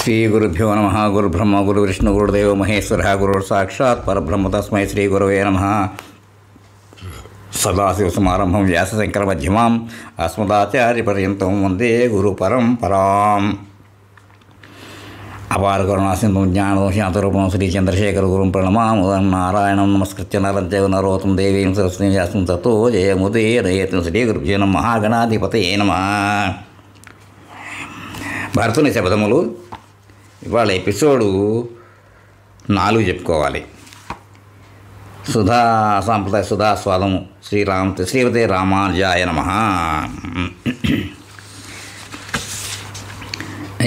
శ్రీ గురుభ్యో నమ. గురుబ్రహ్మ గురువిష్ణు గురుదేవ మహేశ్వర గురుర్ సాక్షాత్ పరబ్రహ్మ తస్మై శ్రీ గురవే నమ. సదాశివసమారంభం వ్యాసశంకర మధ్యమాం అస్మదాచార్యపర్యంతం వందే గురు పరంపరాం. అపార కరుణాసింధం జ్ఞానదోషాంతరూపం శ్రీ చంద్రశేఖర గురుం ప్రణమాముదం. నారాయణం నమస్కృత్య నరం చైవ నరోత్తం దేవీం సరస్వతీం వ్యాసం తతో జయముదీరయేత్. శ్రీ గురుభ్యో నమః. మహాగణాధిపతయే నమః. భరతుని శబ్దములు ఇవాళ ఎపిసోడు 4 చెప్పుకోవాలి. సుధా సాంప్రదాయ సుధాస్వాదము శ్రీమతే రామానుజాయ నమః.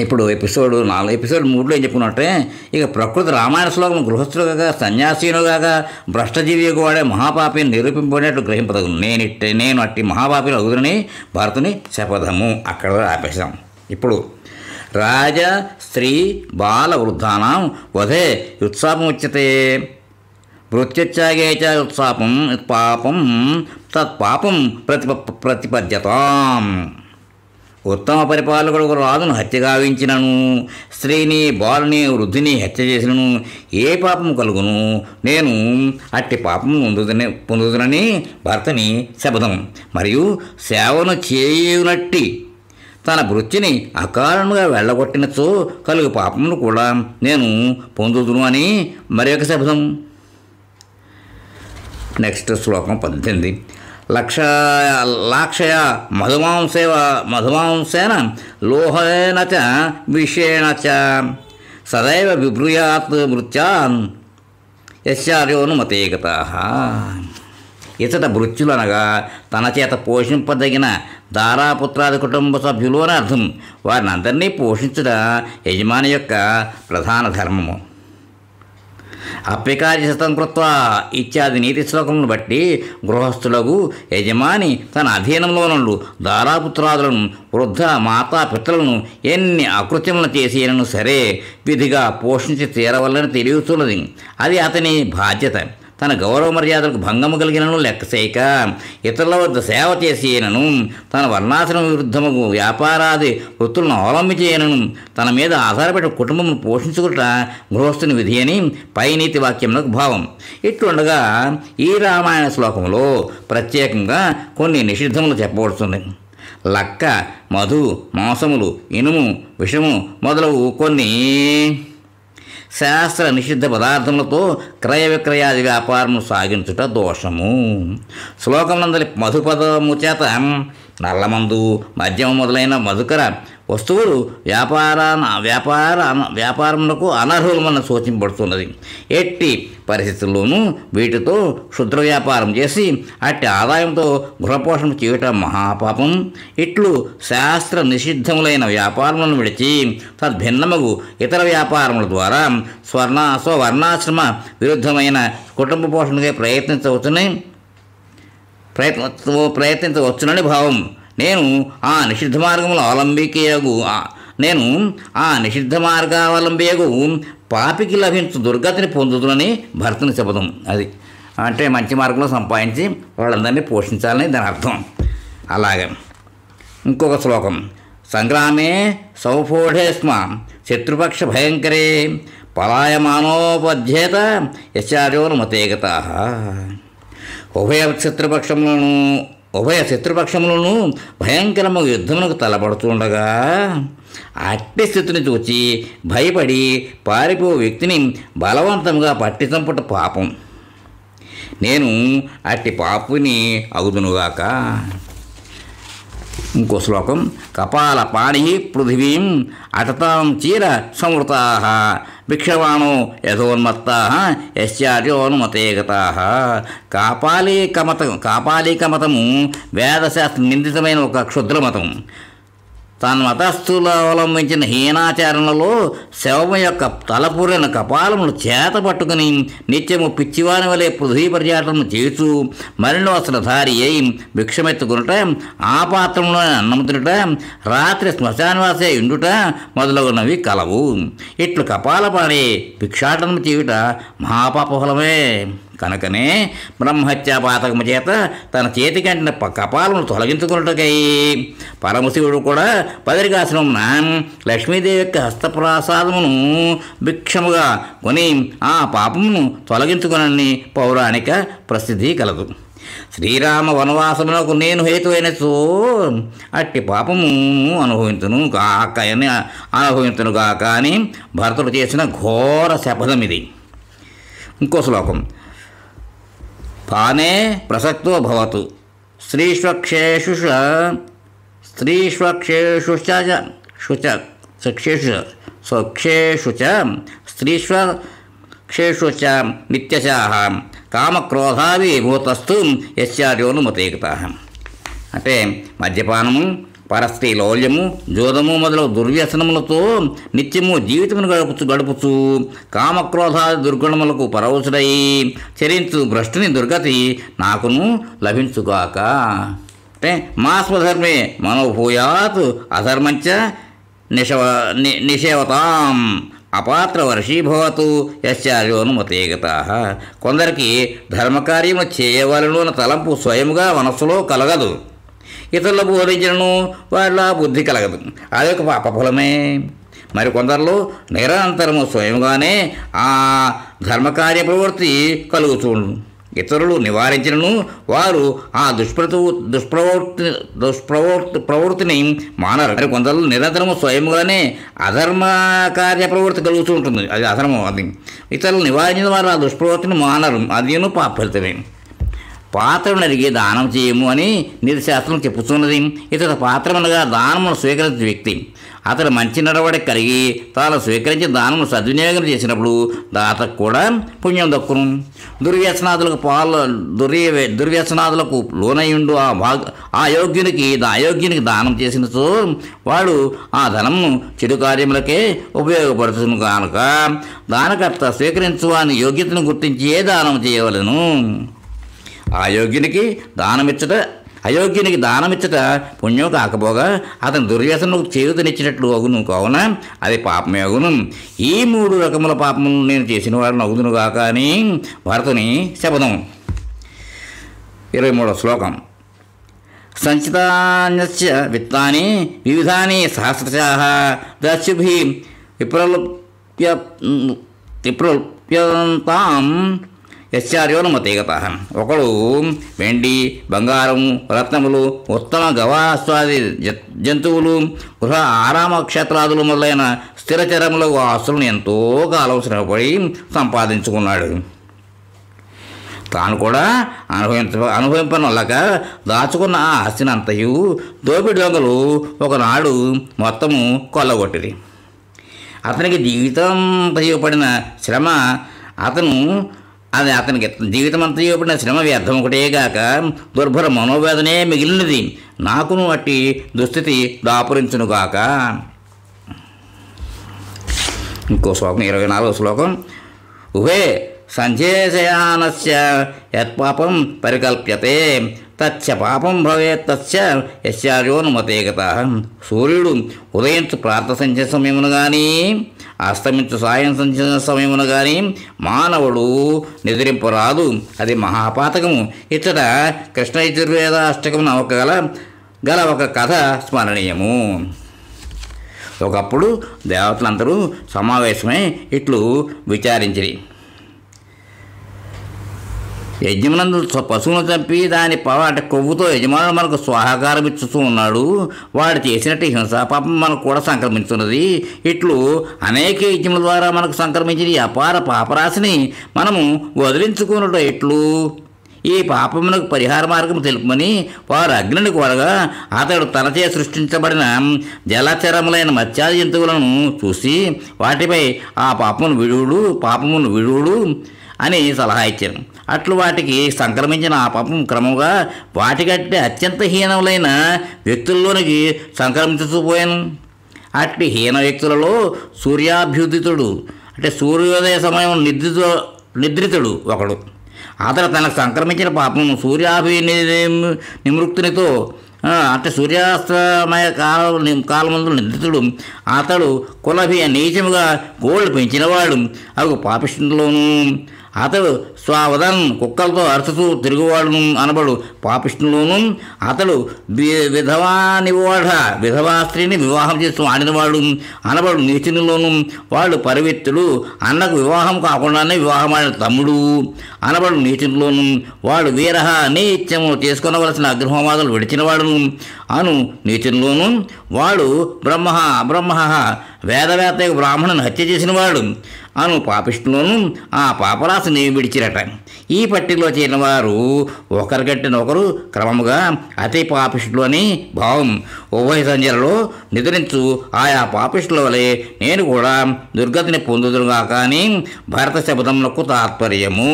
ఇప్పుడు ఎపిసోడ్ 3లో ఏం చెప్పుకున్నట్టే, ఇక ప్రకృతి రామాయణ శ్లోకం గృహస్థులుగా సన్యాసీనుగా భ్రష్టజీవిగా వాడే మహాపాపిని నిరూపింపబడినట్టు గ్రహింపదగు. నేను అట్టి మహాపాపిని అగుదునని భరతుని శపథము అక్కడ ఆపేశాం. ఇప్పుడు రాజ స్త్రీ బాల వృద్ధానాం వధే యుత్సాపముచ్యతే. వృత్త్యాగే చ ఉత్సాపం పాపం తత్పాపం ప్రతిపద్యతాం. ఉత్తమ పరిపాలకుడు రాజును హత్య గావించినను, స్త్రీని బాలుని వృద్ధిని హత్య చేసినను ఏ పాపము కలుగును. నేను అట్టి పాపము పొందుదునని భర్తని శపథం. మరియు సేవను చేయునట్టి తన వృత్తిని అకారణంగా వెళ్ళగొట్టినచో కలుగు పాపమును కూడా నేను పొందుదును అని మరి ఒక శబ్దం. నెక్స్ట్ శ్లోకం 18. లాక్షయ మధుమాంసేన లోహేన చ విషేణ చ సదైవ విబ్రూయాత్ మృత్యాన్ యస్యార్యోనుమతే గతాః. ఇతట మృత్యులనగా తన చేత పోషింపదగిన దారాపుత్రాది కుటుంబ సభ్యులు అని అర్థం. వారిని అందరినీ పోషించుట యజమాని యొక్క ప్రధాన ధర్మము. అప్యకార్యశతం కృత్వా ఇత్యాది నీతి శ్లోకములను బట్టి గృహస్థులకు యజమాని తన అధీనంలో నుండు దారాపుత్రాదులను వృద్ధ మాతాపితలను ఎన్ని అకృత్యములను చేసినను సరే విధిగా పోషించి తీరవల్లని తెలియచున్నది. అది అతని బాధ్యత. తన గౌరవ మర్యాదలకు భంగము కలిగినను లెక్కసేయక ఇతరుల వద్ద సేవ చేసేయనను, తన వర్ణాశ్రమ విరుద్ధముకు వ్యాపారాది వృత్తులను అవలంబించేయనను తన మీద ఆధారపడి కుటుంబమును పోషించుకుట గృహస్థుని విధి అని పై నీతి వాక్యములకు భావం. ఇట్లుండగా ఈ రామాయణ శ్లోకంలో ప్రత్యేకంగా కొన్ని నిషిద్ధములు చెప్పబడుతుంది. లక్క, మధు, మాంసములు, ఇనుము, విషము మొదలగు కొన్ని శాస్త్ర నిషిద్ధ పదార్థములతో క్రయ విక్రయాది వ్యాపారము సాగించుట దోషము. శ్లోకమునందలి మధుపదము చేత నల్లమందు, మద్యము మొదలైన మధుకర వస్తువులు వ్యాపారములకు అనర్హులమని సూచింపబడుతున్నది. ఎట్టి పరిస్థితుల్లోనూ వీటితో క్షుద్ర వ్యాపారం చేసి అట్టి ఆదాయంతో గృహపోషణ చేయటం మహాపాపం. ఇట్లు శాస్త్ర నిషిద్ధములైన వ్యాపారములను విడిచి తద్భిన్నముగు ఇతర వ్యాపారముల ద్వారా స్వర్ణాశ్రమ విరుద్ధమైన కుటుంబ పోషణకే ప్రయత్నించవచ్చునని భావం. నేను ఆ నిషిద్ధ మార్గావలంబియగు పాపికి లభించు దుర్గతిని పొందుతునని భర్తని శపథం. అది అంటే మంచి మార్గంలో సంపాదించి వాళ్ళందరినీ పోషించాలని దాని అర్థం. అలాగే ఇంకొక శ్లోకం. సంగ్రామే సౌఫోఢే స్మ శత్రుపక్ష భయంకరే పలాయమానోపధ్యేత యశార్యోనుమతే గతాః. ఉభయ శత్రుపక్షములను భయంకరము యుద్ధమునకు తలపడుతుండగా అట్టి స్థితిని చూచి భయపడి పారిపో వ్యక్తిని బలవంతంగా పట్టి చంపుట పాపం. నేను అట్టి పాపుని అగుదునుగాక. ఇంకో శ్లోకం. కపాల పాణి పృథివీం అటతాం చీర సంవృతాః భిక్షవాణో యథోన్మత్తాః యస్యార్యోనుమతే గతాః. కాపాలికమతము వేదశాస్త్ర నిందితమైన ఒక క్షుద్రమతం. తాను మతస్థులు అవలంబించిన హీనాచారణలో శవము యొక్క తలపూరిన కపాలమును చేత పట్టుకుని నిత్యము పిచ్చివాని వలె పృథ్వీ పర్యాటనము చేస్తూ మరిన్ని వస్త్రధారి అయి భిక్షమెత్తుకునుట, ఆ పాత్రములో అన్నము తినుట, రాత్రి శ్మశానవాసే ఇండుట మొదలగునవి కలవు. ఇట్లు కపాల పాడే భిక్షాటనము చేయుట మహాపాపఫలమే. కనుకనే బ్రహ్మహత్యా పాతకము చేత తన చేతికంటిన కపాలను తొలగించుకున్నట్టుకై పరమశివుడు కూడా బదరికాశ్రమమున లక్ష్మీదేవి యొక్క హస్తప్రసాదమును భిక్షముగా కొని ఆ పాపమును తొలగించుకునని పౌరాణిక ప్రసిద్ధి కలదు. శ్రీరామ వనవాసమునకు నేను హేతువైనచో అట్టి పాపము అనుభవించును గాక అని భరతుడు చేసిన ఘోర శపథం ఇది. ఇంకో శ్లోకం. పానే ప్రసక్తో భవతు స్త్రీష్వక్షేషు స్త్రీష్వక్షేషు చ నిత్యశాః కామక్రోధావిభూతస్థు యస్యార్యోనుమతేకతాః. అంటే మద్యపానము, పరస్త్రీ లౌల్యము, జోదము మొదలగు దుర్వ్యసనములతో నిత్యము జీవితమును గడుపుచు కామక్రోధాది దుర్గుణములకు పరవశుడై చరించు భ్రష్టుని దుర్గతి నాకును లభించుగాక. అంటే మాస్వధర్మే మనోభూయాత్ అధర్మంచ నిషేవతాం అపాత్రవర్షీభవతు యశ్చార్యోనుమతేగతాః. కొందరికి ధర్మకార్యము చేయవలను అన్న తలంపు స్వయముగా మనస్సులో కలగదు, ఇతరులకు బోధించను వాళ్ళ బుద్ధి కలగదు, అదొక పాపఫలమే. మరి కొందరిలో నిరంతరము స్వయంగానే ఆ ధర్మకార్య ప్రవృత్తి కలుగుతుంది. ఇతరులు నివారించను వారు ఆ ప్రవృత్తిని మానరు. మరి కొందరు నిరంతరము స్వయంగానే అధర్మ కార్య ప్రవృత్తి కలుగుతూ ఉంటుంది, అది అధర్మం. అది ఇతరులు నివారించిన వారు ఆ దుష్ప్రవృత్తిని మానరు, అదిను పాప ఫలితమే. పాత్రను అడిగి దానం చేయము అని నీతిశాస్త్రం చెప్పుతున్నది. ఇతర పాత్రమనగా దానమును స్వీకరించే వ్యక్తి అతడు మంచి నడవడి కలిగి తాను స్వీకరించి దానమును సద్వినియోగం చేసినప్పుడు దాతకు కూడా పుణ్యం దక్కును. దుర్వ్యసనాదులకు లోనయుండు ఆ అయోగ్యునికి దానం చేసినచో వాడు ఆ ధనమును చెడు కార్యములకే ఉపయోగపడుతుంది. కనుక దానకర్త స్వీకరించు అని యోగ్యతను గుర్తించి ఏ దానం చేయవలను. అయోగ్యునికి దానమిచ్చట పుణ్యం కాకపోగా అతను దుర్వ్యసనకు చేయుతనిచ్చినట్లు అగును, కావున అది పాపమే అగును. ఈ 3 రకముల పాపములను నేను చేసిన వారిని అగుదును గాక అని భరతుని శపథం. 23వ శ్లోకం. సంచితాన్యస్య విత్తాని వివిధాని సహస్రశాః దస్యుభిః విప్రల్ప్యంతాం యశ్చార్యోనుమతేగతాః. ఒకడు వెండి, బంగారము, రత్నములు, ఉత్తమ గవాస్వాది జంతువులు, గృహ ఆరామ క్షేత్రాదులు మొదలైన స్థిరచరములు ఆస్తులను ఎంతో కాలం శ్రమపడి సంపాదించుకున్నాడు. తాను కూడా అనుభవింపనొల్లక దాచుకున్న ఆ ఆస్తిని అంతయు దోపిడి దొంగలు ఒకనాడు మొత్తము కొల్లగొట్టిరి. అతనికి జీవితం పడిన శ్రమ అతనికి జీవితమంతా ఇవ్వబడిన శ్రమ వ్యర్థం ఒకటేగాక దుర్భర మనోవేదనే మిగిలినది. నాకును అట్టి దుస్థితి దాపురించునుగాక. ఇంకో శ్లోకం. 24వ శ్లోకం. ఉభే సంచేశయానస్య యత్పాపం పరికల్ప్యతే తచ్చ పాపం భవేత్ తస్య యశ్చార్యోనుమతేగతాః. సూర్యుడు ఉదయించు ప్రాతః సంధ్య సమయమును కానీ అస్తమించు సాయం సంధ్య సమయమును కానీ మానవుడు నిద్రింపరాదు, అది మహాపాతకము. ఇచ్చట కృష్ణ యజుర్వేదాష్టకమున గల ఒక కథ స్మరణీయము. ఒకప్పుడు దేవతలందరూ సమావేశమై ఇట్లు విచారించిరి. యజ్ఞమునందు పశువును చంపి దాని కొవ్వుతో యజమానుడు మనకు స్వాహాకారం ఇచ్చుతూ ఉన్నాడు. వాడు చేసినట్టు హింసా పాపం మనకు కూడా సంక్రమించున్నది. ఇట్లు అనేక యజ్ఞముల ద్వారా మనకు సంక్రమించిన ఈ అపార పాపరాశిని మనము వదిలించుకున్నట్టు ఎట్లు? ఈ పాపమునకు పరిహార మార్గం తెలుపమని వారు అగ్నిని కోరగా అతడు తనచే సృష్టించబడిన జలచరములైన మత్స్యాది జంతువులను చూసి వాటిపై ఆ పాపమును విడువుడు అని సలహా ఇచ్చారు. అట్లు వాటికి సంక్రమించిన ఆ పాపం క్రమంగా వాటికంటే అత్యంత హీనములైన వ్యక్తుల్లోనికి సంక్రమించుతూ పోయాను. అట్టి హీన వ్యక్తులలో సూర్యాభ్యుదితుడు అంటే సూర్యోదయ సమయం నిద్రితుడు ఒకడు. అతడు తనకు సంక్రమించిన పాపం నిమృక్తునితో అంటే సూర్యాస్తమయ కాలమందు నిందితుడు. అతడు కులభి నీచముగా గోళ్ళు పెంచినవాడు. అవి పాపిష్ఠులోను అతడు స్వావదన్ కుక్కలతో అరుచుతూ తిరుగువాడును అనబడు పాపిష్ణులోను, అతడు విధవా స్త్రీని వివాహం చేస్తూ ఆడినవాడు అనబడు నీచునిలోను, వాడు పరివెత్తుడు అన్నకు వివాహం కాకుండానే వివాహమైన తమ్ముడు అనబడు నీచునిలోను, వాడు వీరహ నీత్యము చేసుకొనవలసిన అగ్రహోమాదులు విడిచినవాడును అను నీచునిలోను, వాడు బ్రహ్మ వేదవేత్త బ్రాహ్మణుని హత్య చేసినవాడు అను పాపిష్టులోను ఆ పాపరాశిని విడిచిరట. ఈ పట్టిలో చేరిన వారు ఒకరికంటే ఒకరు క్రమముగా అతి పాపిష్టులు అని భావం. ఉభయ సంధ్యలలో నిద్రించు ఆయా పాపిష్టుల వలె నేను కూడా దుర్గతిని పొందుదురుగా కానీ భరత శబ్దములకు తాత్పర్యము.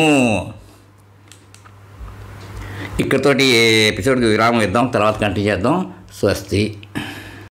ఇక్కడితోటి ఎపిసోడ్కి విరామం ఇద్దాం, తర్వాత కంటిన్యూ చేద్దాం. స్వస్తి.